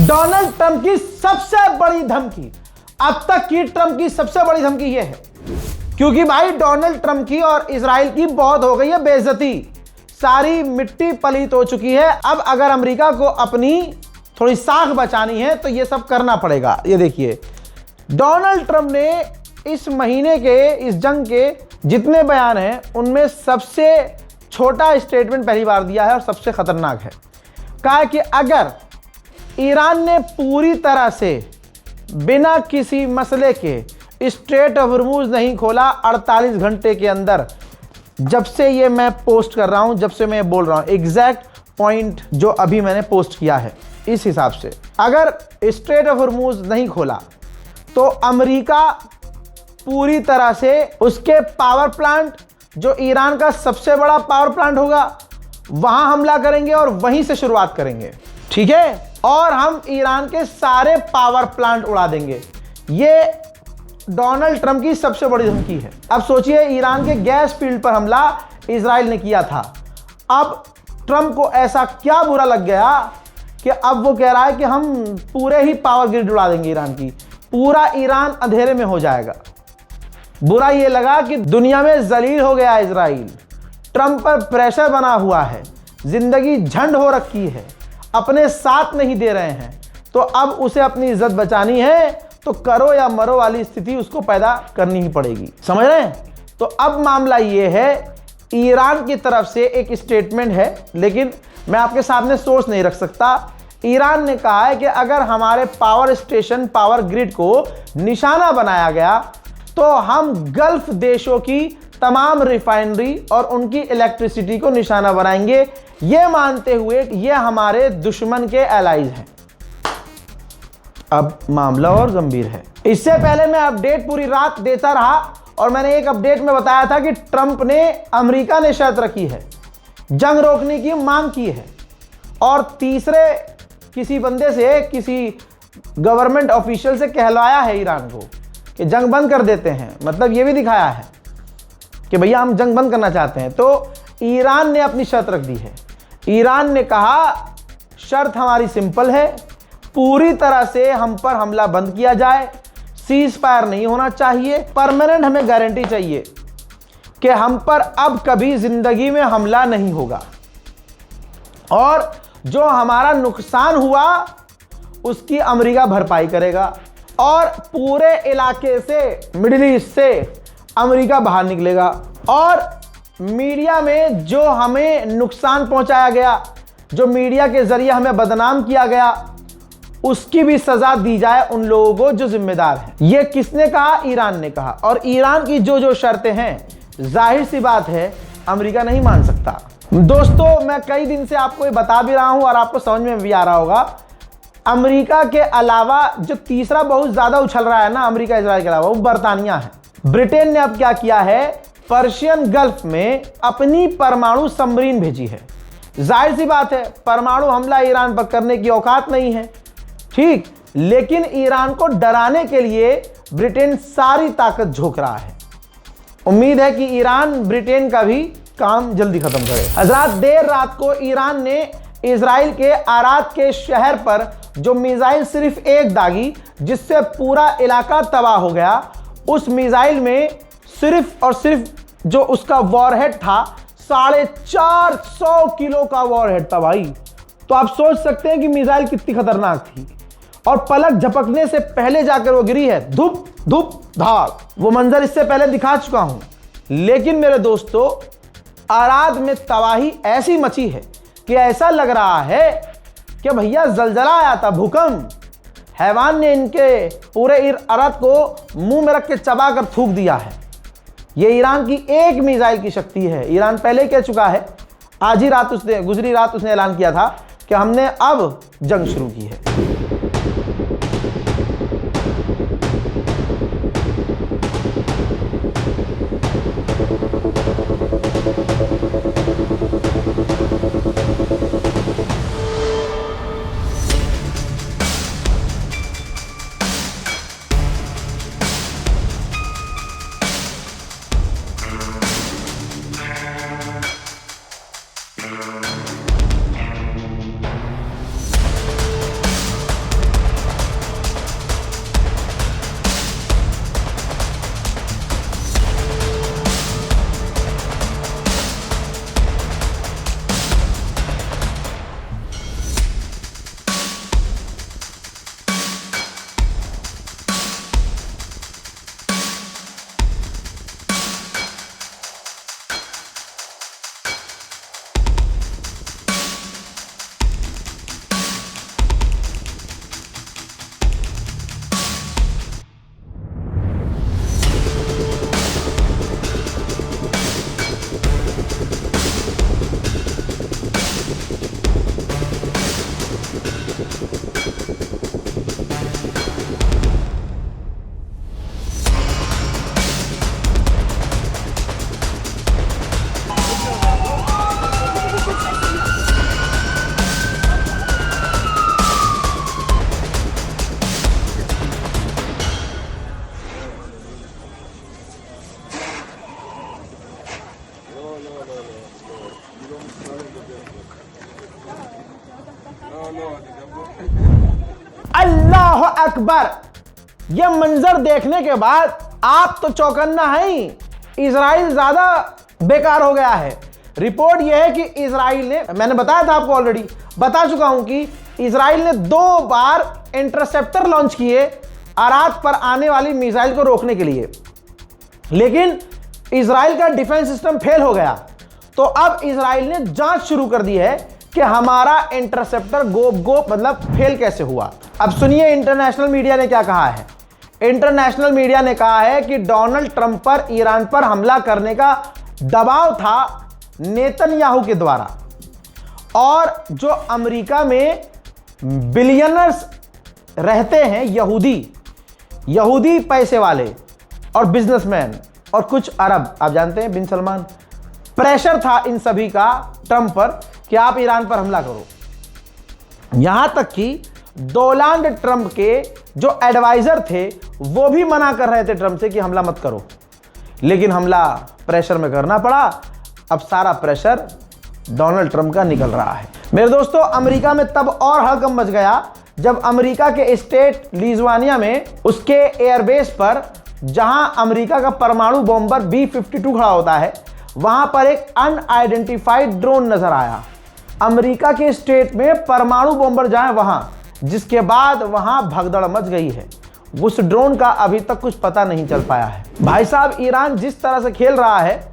Donald Trump की सबसे बड़ी धमकी, अब तक की ट्रंप की सबसे बड़ी धमकी यह है, क्योंकि भाई डोनाल्ड ट्रंप की और इजराइल की बहुत हो गई है बेइज्जती, सारी मिट्टी पलीत हो चुकी है। अब अगर अमेरिका को अपनी थोड़ी साख बचानी है तो यह सब करना पड़ेगा। ये देखिए, डोनाल्ड ट्रंप ने इस महीने के, इस जंग के जितने बयान हैं उनमें सबसे छोटा स्टेटमेंट पहली बार दिया है और सबसे खतरनाक है। कहा कि अगर ईरान ने पूरी तरह से बिना किसी मसले के स्ट्रेट ऑफ हॉर्मुज़ नहीं खोला 48 घंटे के अंदर, जब से ये मैं पोस्ट कर रहा हूं, जब से मैं बोल रहा हूं, एग्जैक्ट पॉइंट जो अभी मैंने पोस्ट किया है, इस हिसाब से अगर स्ट्रेट ऑफ हॉर्मुज़ नहीं खोला तो अमेरिका पूरी तरह से उसके पावर प्लांट, जो ईरान का सबसे बड़ा पावर प्लांट होगा, वहां हमला करेंगे और वहीं से शुरुआत करेंगे, ठीक है। और हम ईरान के सारे पावर प्लांट उड़ा देंगे। ये डोनाल्ड ट्रंप की सबसे बड़ी धमकी है। अब सोचिए, ईरान के गैस फील्ड पर हमला इजराइल ने किया था। अब ट्रंप को ऐसा क्या बुरा लग गया कि अब वो कह रहा है कि हम पूरे ही पावर ग्रिड उड़ा देंगे ईरान की, पूरा ईरान अंधेरे में हो जाएगा। बुरा ये लगा कि दुनिया में जलील हो गया इजराइल, ट्रंप पर प्रेशर बना हुआ है, जिंदगी झंड हो रखी है, अपने साथ नहीं दे रहे हैं, तो अब उसे अपनी इज्जत बचानी है तो करो या मरो वाली स्थिति उसको पैदा करनी ही पड़ेगी, समझ रहे हैं। तो अब मामला ये है, ईरान की तरफ से एक स्टेटमेंट है, लेकिन मैं आपके सामने सोर्स नहीं रख सकता। ईरान ने कहा है कि अगर हमारे पावर स्टेशन, पावर ग्रिड को निशाना बनाया गया तो हम गल्फ देशों की तमाम रिफाइनरी और उनकी इलेक्ट्रिसिटी को निशाना बनाएंगे, ये मानते हुए कि ये हमारे दुश्मन के एलाइज हैं। अब मामला और गंभीर है। इससे पहले मैं अपडेट पूरी रात देता रहा और मैंने एक अपडेट में बताया था कि ट्रंप ने, अमेरिका ने शर्त रखी है, जंग रोकने की मांग की है और तीसरे किसी बंदे से, किसी गवर्नमेंट ऑफिशियल से कहलवाया है ईरान को कि जंग बंद कर देते हैं। मतलब ये भी दिखाया है कि भैया हम जंग बंद करना चाहते हैं। तो ईरान ने अपनी शर्त रख दी है। ईरान ने कहा शर्त हमारी सिंपल है, पूरी तरह से हम पर हमला बंद किया जाए, सीज फायर नहीं होना चाहिए, परमानेंट हमें गारंटी चाहिए कि हम पर अब कभी जिंदगी में हमला नहीं होगा और जो हमारा नुकसान हुआ उसकी अमेरिका भरपाई करेगा और पूरे इलाके से, मिडिल ईस्ट से अमेरिका बाहर निकलेगा और मीडिया में जो हमें नुकसान पहुंचाया गया, जो मीडिया के जरिए हमें बदनाम किया गया, उसकी भी सजा दी जाए उन लोगों को जो जिम्मेदार हैं। यह किसने कहा? ईरान ने कहा। और ईरान की जो जो शर्तें हैं, जाहिर सी बात है अमेरिका नहीं मान सकता। दोस्तों, मैं कई दिन से आपको ये बता भी रहा हूं और आपको समझ में भी आ रहा होगा, अमेरिका के अलावा जो तीसरा बहुत ज्यादा उछल रहा है ना अमेरिका इजराइल के अलावा, वो बर्तानिया है। ब्रिटेन ने अब क्या किया है, पर्शियन गल्फ में अपनी परमाणु सबमरीन भेजी है। जाहिर सी बात है परमाणु हमला ईरान पर करने की औकात नहीं है, ठीक, लेकिन ईरान को डराने के लिए ब्रिटेन सारी ताकत झोंक रहा है। उम्मीद है कि ईरान ब्रिटेन का भी काम जल्दी खत्म करे। हजरात, देर रात को ईरान ने इजराइल के आरात के शहर पर जो मिसाइल सिर्फ एक दागी, जिससे पूरा इलाका तबाह हो गया, उस मिसाइल में सिर्फ और सिर्फ जो उसका वॉरहेड था 450 किलो का वॉरहेड था भाई। तो आप सोच सकते हैं कि मिसाइल कितनी खतरनाक थी और पलक झपकने से पहले जाकर वो गिरी है, धुप धुप धाड़। वो मंजर इससे पहले दिखा चुका हूं, लेकिन मेरे दोस्तों, आराद में तबाही ऐसी मची है कि ऐसा लग रहा है कि भैया जलजला आया था, भूकंप। हैवान ने इनके पूरे आराद को मुंह में रख के चबा कर थूक दिया है। यह ईरान की एक मिसाइल की शक्ति है। ईरान पहले कह चुका है, आज ही रात उसने, गुजरी रात उसने ऐलान किया था कि हमने अब जंग शुरू की है। अल्लाह अकबर। यह मंजर देखने के बाद आप तो चौकन्ना है ही, इजराइल ज्यादा बेकार हो गया है। रिपोर्ट यह है कि इजराइल ने, मैंने बताया था आपको, ऑलरेडी बता चुका हूं कि इजराइल ने 2 बार इंटरसेप्टर लॉन्च किए अराद पर आने वाली मिसाइल को रोकने के लिए, लेकिन इजराइल का डिफेंस सिस्टम फेल हो गया। तो अब इजराइल ने जांच शुरू कर दी है कि हमारा इंटरसेप्टर गोप मतलब फेल कैसे हुआ। अब सुनिए इंटरनेशनल मीडिया ने क्या कहा है। इंटरनेशनल मीडिया ने कहा है कि डोनाल्ड ट्रंप पर ईरान पर हमला करने का दबाव था नेतन्याहू के द्वारा, और जो अमेरिका में बिलियनर्स रहते हैं, यहूदी पैसे वाले और बिजनेसमैन और कुछ अरब, आप जानते हैं बिन सलमान, प्रेशर था इन सभी का ट्रंप पर कि आप ईरान पर हमला करो। यहां तक कि डोनाल्ड ट्रंप के जो एडवाइजर थे वो भी मना कर रहे थे ट्रंप से कि हमला मत करो, लेकिन हमला प्रेशर में करना पड़ा। अब सारा प्रेशर डोनाल्ड ट्रंप का निकल रहा है। मेरे दोस्तों, अमेरिका में तब और हड़कंप मच गया जब अमेरिका के स्टेट लिजुआनिया में उसके एयरबेस पर, जहां अमेरिका का परमाणु बॉम्बर B-52 खड़ा होता है, वहां पर एक अनआइडेंटिफाइड ड्रोन नजर आया। अमेरिका के स्टेट में परमाणु बॉम्बर जाए वहां, जिसके बाद वहां भगदड़ मच गई है। उस ड्रोन का अभी तक कुछ पता नहीं चल पाया है। भाई साहब, ईरान जिस तरह से खेल रहा है,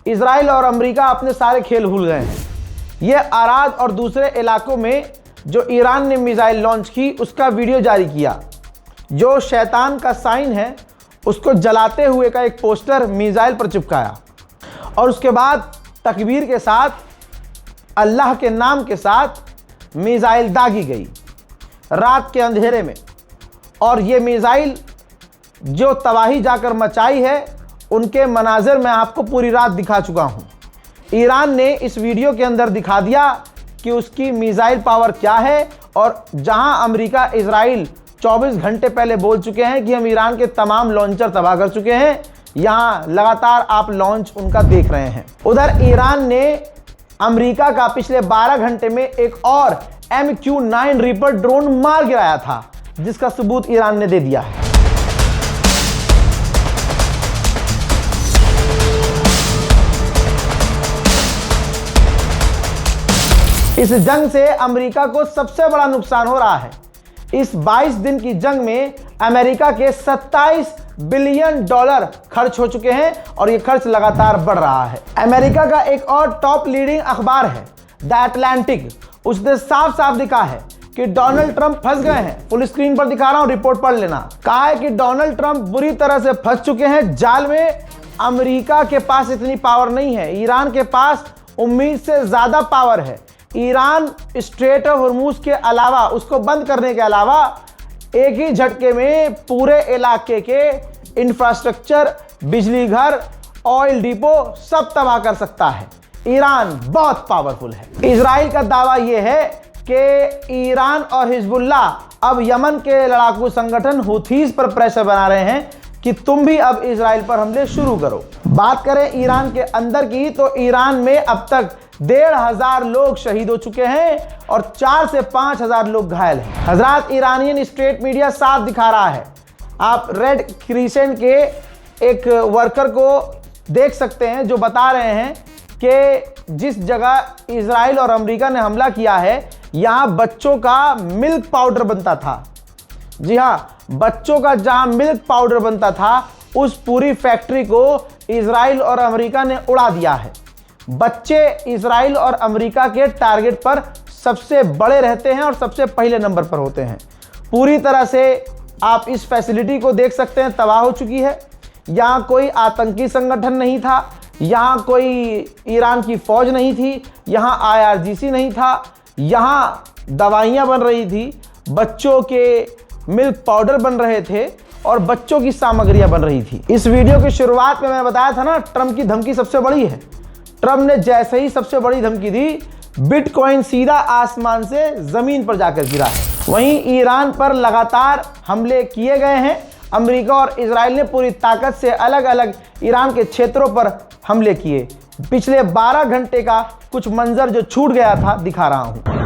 इजराइल और अमेरिका अपने सारे खेल भूल गए हैं। ये अराद और दूसरे इलाकों में जो ईरान ने मिसाइल लॉन्च की उसका वीडियो जारी किया। जो शैतान का साइन है उसको जलाते हुए का एक पोस्टर मिसाइल पर चिपकाया, और उसके बाद तकबीर के साथ, अल्लाह के नाम के साथ मिसाइल दागी गई रात के अंधेरे में। और ये मिसाइल जो तबाही जाकर मचाई है, उनके मनाजिर मैं आपको पूरी रात दिखा चुका हूं। ईरान ने इस वीडियो के अंदर दिखा दिया कि उसकी मिसाइल पावर क्या है, और जहां अमेरिका इजराइल 24 घंटे पहले बोल चुके हैं कि हम ईरान के तमाम लॉन्चर तबाह कर चुके हैं, यहां लगातार आप लॉन्च उनका देख रहे हैं। उधर ईरान ने अमेरिका का पिछले 12 घंटे में एक और MQ-9 रीपर ड्रोन मार गिराया था, जिसका सबूत ईरान ने दे दिया है। इस जंग से अमेरिका को सबसे बड़ा नुकसान हो रहा है। इस 22 दिन की जंग में अमेरिका के $27 बिलियन खर्च हो चुके हैं, और ये खर्च लगातार बढ़ रहा है। अमेरिका का एक और टॉप लीडिंग अखबार है द अटलांटिक, उसने साफ साफ दिखा है कि डोनाल्ड ट्रंप फंस गए हैं। फुल स्क्रीन पर दिखा रहा हूं, रिपोर्ट पढ़ लेना। कहा है कि डोनाल्ड ट्रंप बुरी तरह से फंस चुके हैं जाल में। अमेरिका के पास इतनी पावर नहीं है, ईरान के पास उम्मीद से ज्यादा पावर है। ईरान स्ट्रेट ऑफ हॉर्मुज के अलावा, उसको बंद करने के अलावा, एक ही झटके में पूरे इलाके के इंफ्रास्ट्रक्चर, बिजली घर, ऑयल डिपो सब तबाह कर सकता है। ईरान बहुत पावरफुल है। इजराइल का दावा यह है कि ईरान और हिजबुल्लाह अब यमन के लड़ाकू संगठन हुथीज पर प्रेशर बना रहे हैं कि तुम भी अब इजराइल पर हमले शुरू करो। बात करें ईरान के अंदर की, तो ईरान में अब तक 1,500 लोग शहीद हो चुके हैं और 4 से 5,000 लोग घायल हैं। हजरात, ईरानियन स्टेट मीडिया साफ दिखा रहा है। आप रेड क्रिसेंट के एक वर्कर को देख सकते हैं जो बता रहे हैं कि जिस जगह इजराइल और अमेरिका ने हमला किया है, यहाँ बच्चों का मिल्क पाउडर बनता था। जी हाँ, बच्चों का जहाँ मिल्क पाउडर बनता था, उस पूरी फैक्ट्री को इजराइल और अमेरिका ने उड़ा दिया है। बच्चे इजराइल और अमेरिका के टारगेट पर सबसे बड़े रहते हैं और सबसे पहले नंबर पर होते हैं। पूरी तरह से आप इस फैसिलिटी को देख सकते हैं, तबाह हो चुकी है। यहाँ कोई आतंकी संगठन नहीं था, यहाँ कोई ईरान की फौज नहीं थी, यहाँ IRGC नहीं था, यहाँ दवाइयाँ बन रही थी, बच्चों के मिल्क पाउडर बन रहे थे और बच्चों की सामग्रियां बन रही थी। इस वीडियो की शुरुआत में मैंने बताया था ना, ट्रंप की धमकी सबसे बड़ी है। ट्रंप ने जैसे ही सबसे बड़ी धमकी दी, बिटकॉइन सीधा आसमान से जमीन पर जाकर गिरा है। वहीं ईरान पर लगातार हमले किए गए हैं। अमेरिका और इजराइल ने पूरी ताकत से अलग अलग ईरान के क्षेत्रों पर हमले किए। पिछले 12 घंटे का कुछ मंजर जो छूट गया था, दिखा रहा हूं।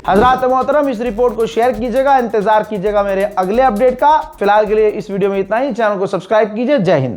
हजरात मोहतरम, इस रिपोर्ट को शेयर कीजिएगा, इंतजार कीजिएगा मेरे अगले अपडेट का। फिलहाल के लिए इस वीडियो में इतना ही। चैनल को सब्सक्राइब कीजिए। जय हिंद।